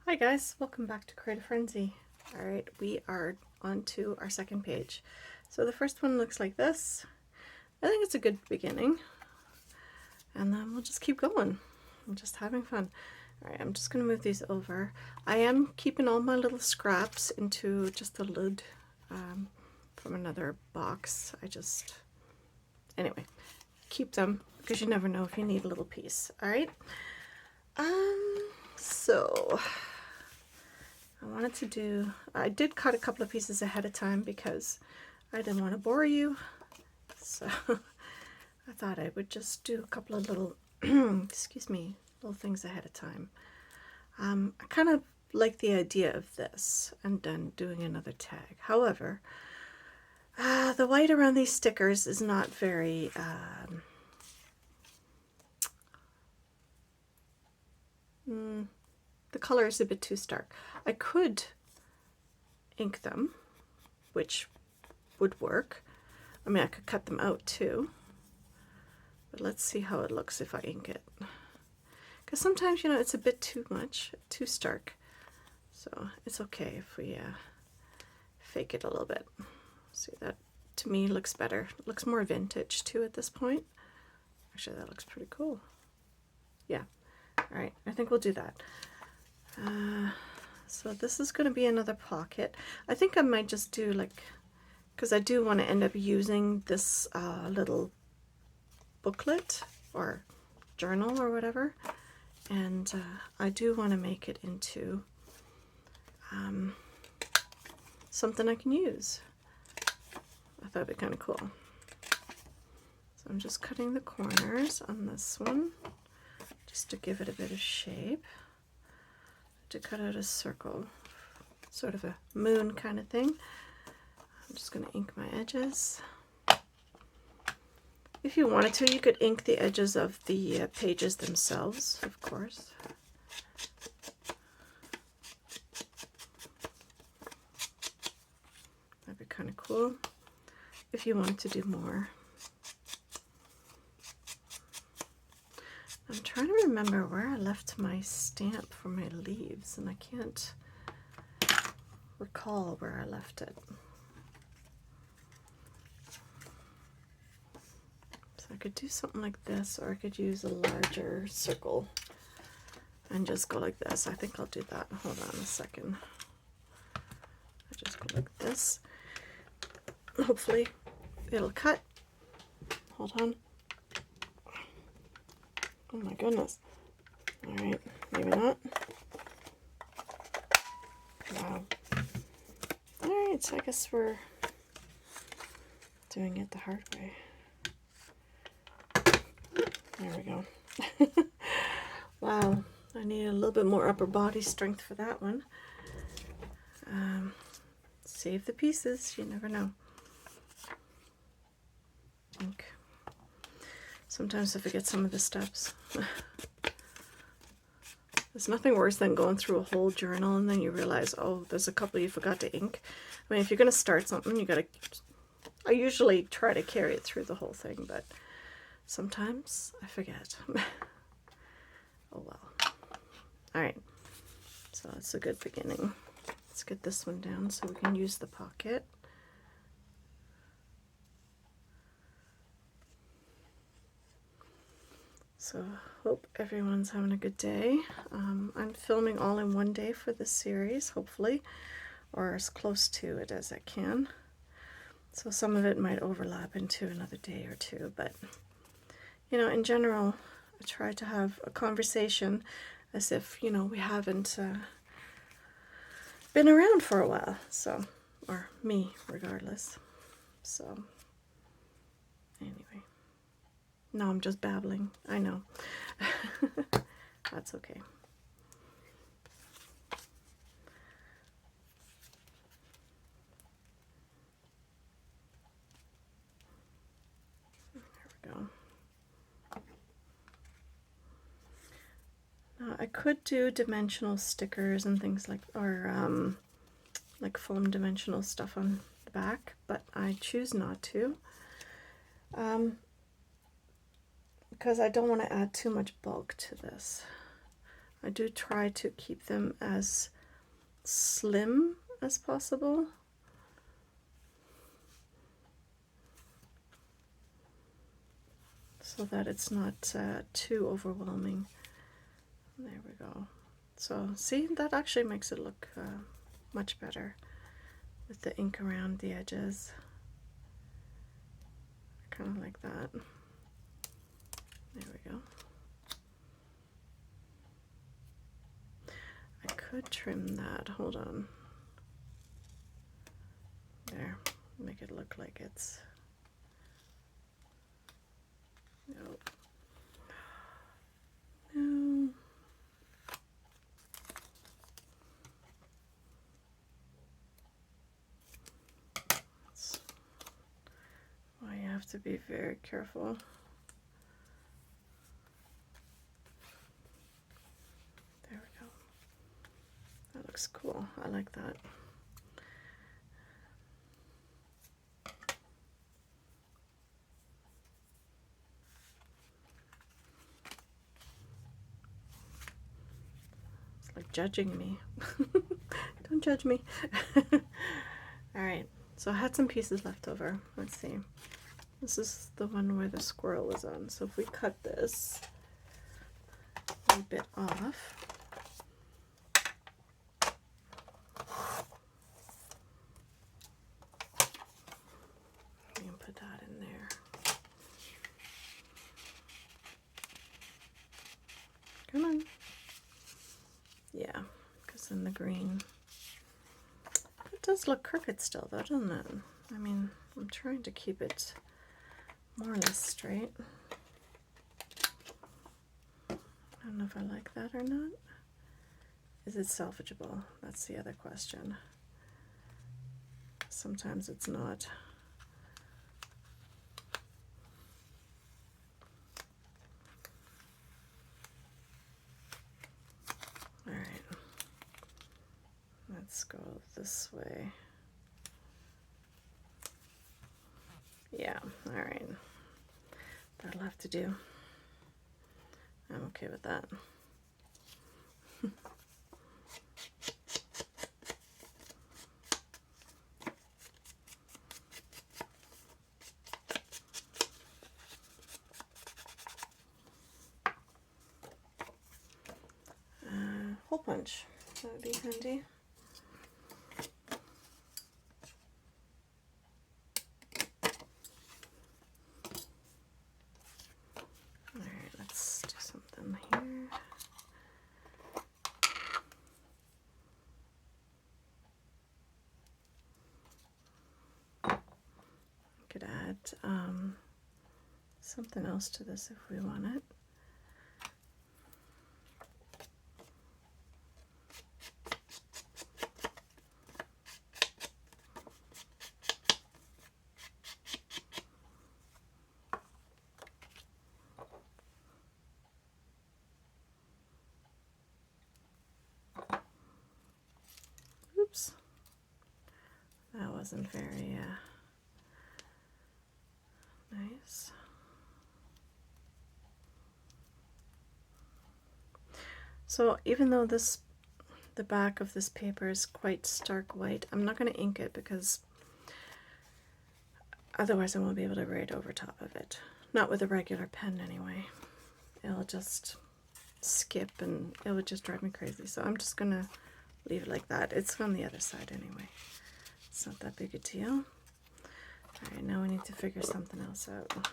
Hi guys, welcome back to Creative Frenzy. Alright, we are on to our second page. So the first one looks like this. I think it's a good beginning. And then we'll just keep going. I'm just having fun. Alright, I'm just going to move these over. I am keeping all my little scraps into just the lid from another box. Anyway, keep them because you never know if you need a little piece. Alright, so I did cut a couple of pieces ahead of time because I didn't want to bore you. So I thought I would just do a couple of little, excuse me, little things ahead of time. I kind of like the idea of this and then doing another tag. However, the white around these stickers is not very, the color is a bit too stark. I could ink them, which would work. I mean, I could cut them out too, but let's see how it looks if I ink it. Because sometimes, you know, it's a bit too much, too stark. So it's okay if we fake it a little bit. See, that to me looks better. It looks more vintage too at this point. Actually, that looks pretty cool. Yeah. All right, I think we'll do that. So this is going to be another pocket. I think I might just do like, because I do want to end up using this little booklet or journal or whatever, and I do want to make it into something I can use. I thought it'd be kind of cool. So I'm just cutting the corners on this one just to give it a bit of shape. To cut out a circle, sort of a moon kind of thing. I'm just going to ink my edges. If you wanted to, you could ink the edges of the pages themselves, of course. That'd be kind of cool if you wanted to do more. I'm trying to remember where I left my stamp for my leaves, and I can't recall where I left it. So I could do something like this, or I could use a larger circle and just go like this. I think I'll do that. Hold on a second. I just go like this. Hopefully it'll cut. Hold on. Oh my goodness. Alright, maybe not. Wow. Alright, so I guess we're doing it the hard way. There we go. Wow, I need a little bit more upper body strength for that one. Save the pieces, you never know. Ink. Sometimes I forget some of the steps. There's nothing worse than going through a whole journal and then you realize, oh, there's a couple you forgot to ink. I mean, if you're going to start something, you got to... I usually try to carry it through the whole thing, but sometimes I forget. Oh well. Alright, so that's a good beginning. Let's get this one down so we can use the pocket. So hope everyone's having a good day. I'm filming all in one day for this series, hopefully, or as close to it as I can. So some of it might overlap into another day or two, but you know, in general, I try to have a conversation as if, you know, we haven't been around for a while, so, or me, regardless. So, anyway. No, I'm just babbling. I know. That's okay. There we go. Now, I could do dimensional stickers and things like, or like foam dimensional stuff on the back, but I choose not to. Because I don't want to add too much bulk to this. I do try to keep them as slim as possible. So that it's not too overwhelming. There we go. So see, that actually makes it look much better with the ink around the edges. Kind of like that. There we go. I could trim that. Hold on. There. Make it look like it's... Nope. No. That's why you have to be very careful. There we go. That looks cool. I like that. It's like judging me. Don't judge me. All right, so I had some pieces left over. Let's see. This is the one where the squirrel was on. So if we cut this a bit off, we can put that in there. Come on. Yeah, because in the green, it does look crooked still though, doesn't it? I mean, I'm trying to keep it more or less straight. I don't know if I like that or not. Is it salvageable? That's the other question. Sometimes it's not. All right, let's go this way. Yeah, all right. That'll have to do. I'm okay with that. Hole punch, that would be handy. All right, let's do something here. Could add something else to this if we want it. Oops, that wasn't very nice. So even though the back of this paper is quite stark white, I'm not going to ink it because otherwise I won't be able to write over top of it. Not with a regular pen anyway. It'll just skip and it would just drive me crazy. So I'm just going to leave it like that. It's on the other side anyway. It's not that big a deal. All right, now we need to figure something else out.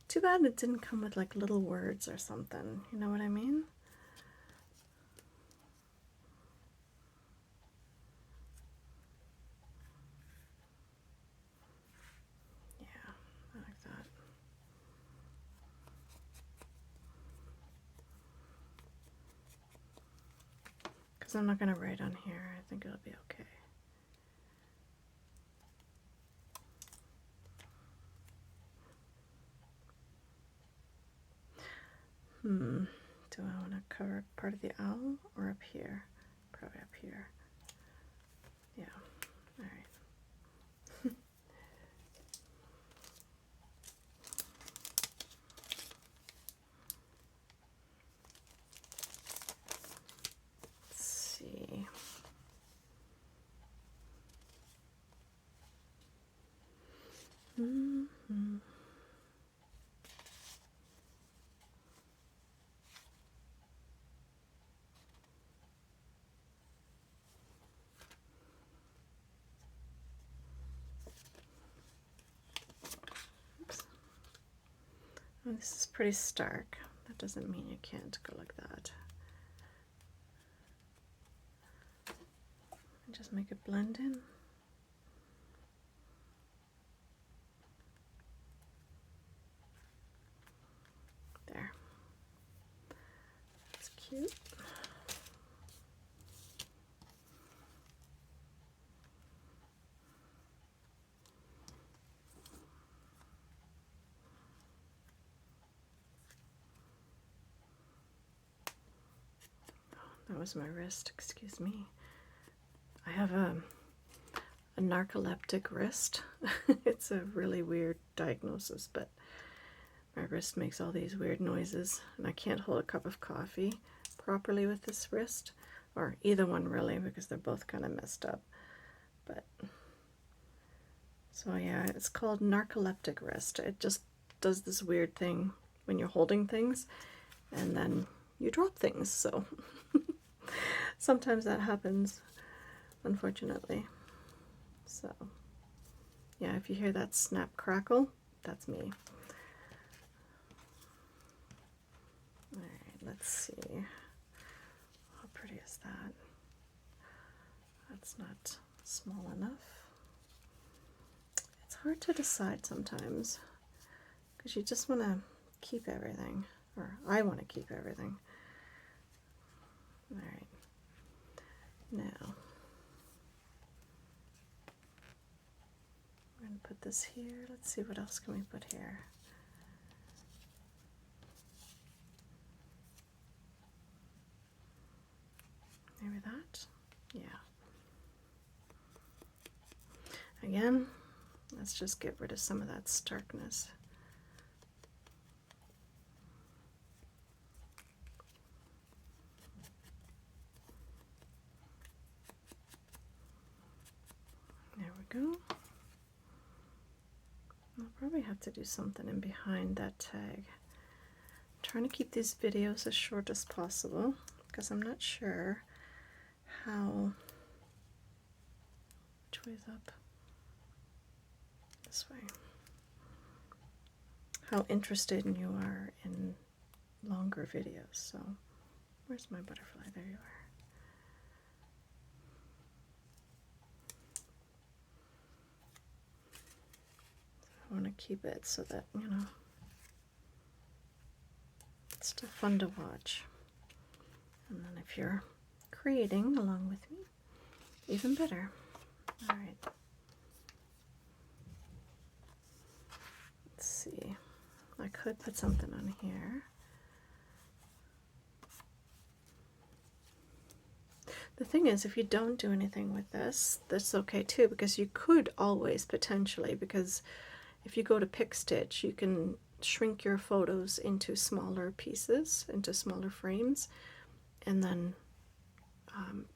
Too bad it didn't come with like little words or something. You know what I mean? Yeah, I like that. Because I'm not going to write on here. I think it'll be okay. Do I want to cover part of the owl or up here? Probably up here. Yeah, all right. Oh, this is pretty stark. That doesn't mean you can't go like that. And just make it blend in. There. That's cute. That was my wrist, excuse me. I have a narcoleptic wrist. It's a really weird diagnosis, but my wrist makes all these weird noises, and I can't hold a cup of coffee properly with this wrist, or either one really, because they're both kind of messed up. But so yeah, it's called narcoleptic wrist. It just does this weird thing when you're holding things, and then you drop things, so sometimes that happens, unfortunately. So yeah, if you hear that snap crackle, that's me. Alright, let's see. How pretty is that? That's not small enough. It's hard to decide sometimes, because you just want to keep everything, or I want to keep everything. Alright, now we're going to put this here. Let's see, what else can we put here? Maybe that? Yeah. Again, let's just get rid of some of that starkness. There we go. I'll probably have to do something in behind that tag. I'm trying to keep these videos as short as possible, because I'm not sure how... Which way's up? This way. How interested you are in longer videos. So, where's my butterfly? There you are. I want to keep it so that, you know, it's still fun to watch. And then if you're creating along with me, even better. All right. Let's see. I could put something on here. The thing is, if you don't do anything with this, that's okay too, because you could always potentially, because if you go to Pick Stitch, you can shrink your photos into smaller pieces, into smaller frames, and then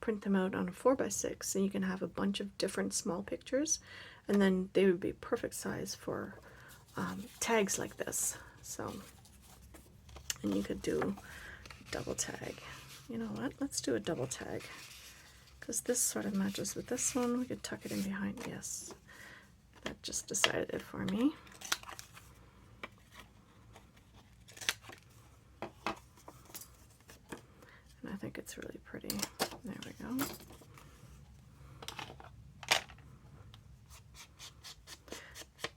print them out on a 4x6, and you can have a bunch of different small pictures, and then they would be perfect size for tags like this. So, and you could do double tag. You know what? Let's do a double tag, because this sort of matches with this one. We could tuck it in behind. Yes, that just decided it for me. And I think it's really pretty. There we go.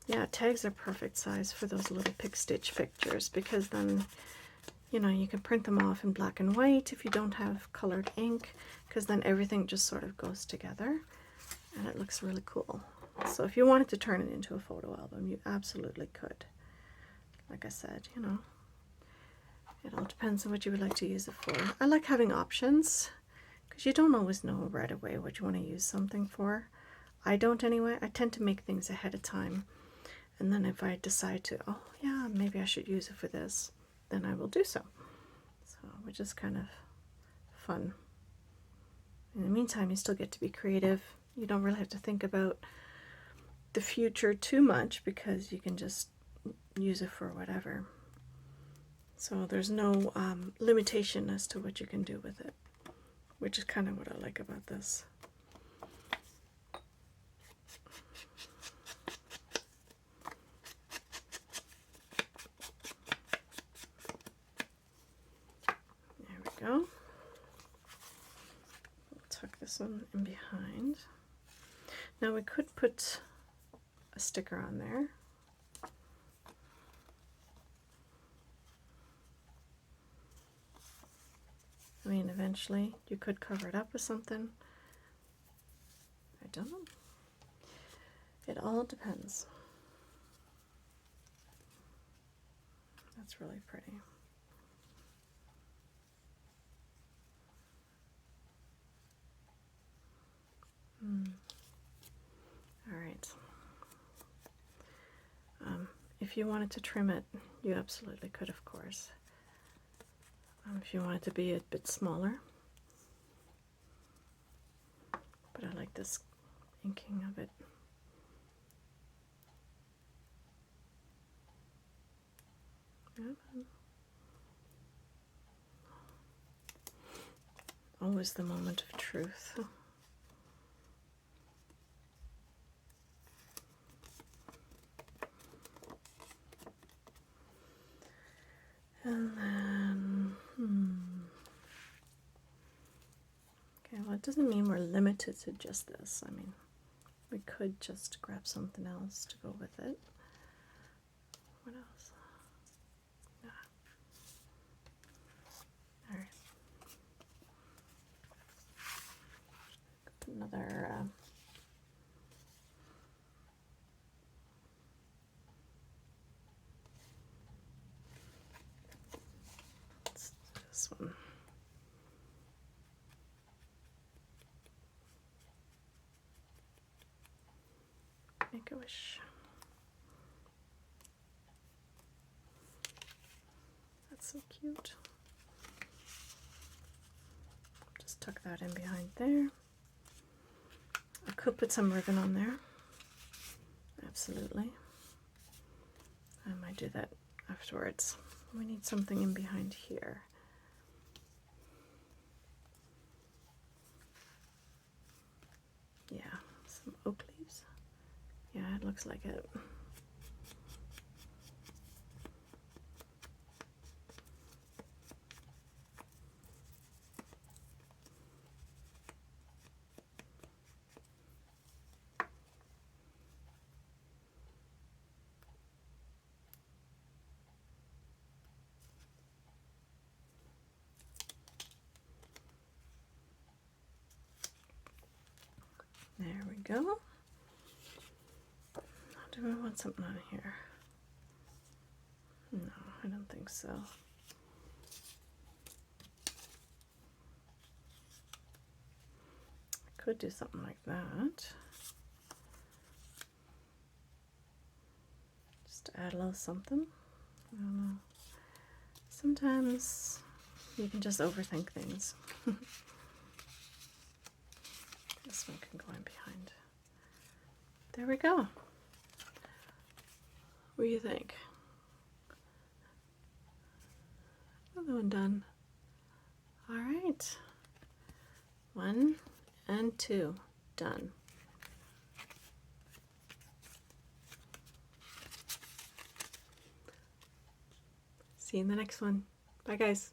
Yeah, tags are perfect size for those little Pick Stitch pictures, because then, you know, you can print them off in black and white if you don't have colored ink, because then everything just sort of goes together and it looks really cool. So if you wanted to turn it into a photo album, you absolutely could. Like I said, you know, it all depends on what you would like to use it for. I like having options, because you don't always know right away what you want to use something for. I don't anyway. I tend to make things ahead of time. And then if I decide to, oh yeah, maybe I should use it for this, then I will do so. So, which is kind of fun. In the meantime, you still get to be creative. You don't really have to think about the future too much, because you can just use it for whatever. So there's no limitation as to what you can do with it, which is kind of what I like about this. go. Tuck this one in behind. Now we could put a sticker on there. I mean, eventually you could cover it up with something. I don't know. It all depends. That's really pretty. All right. If you wanted to trim it, you absolutely could, of course. If you want it to be a bit smaller. But I like this inking of it. Always the moment of truth. And then, okay, well, it doesn't mean we're limited to just this. I mean, we could just grab something else to go with it. What else? Yeah. All right. Another let's do this one. Make a wish. That's so cute. Just tuck that in behind there. I could put some ribbon on there. Absolutely. I might do that afterwards. We need something in behind here. Yeah, some oak leaves. Yeah, it looks like it. There we go. Do I want something on here? No, I don't think so. I could do something like that. Just add a little something. I don't know. Sometimes you can just overthink things. This one can go in behind. There we go. What do you think? Another one done. All right. 1 and 2 done. See you in the next one. Bye, guys.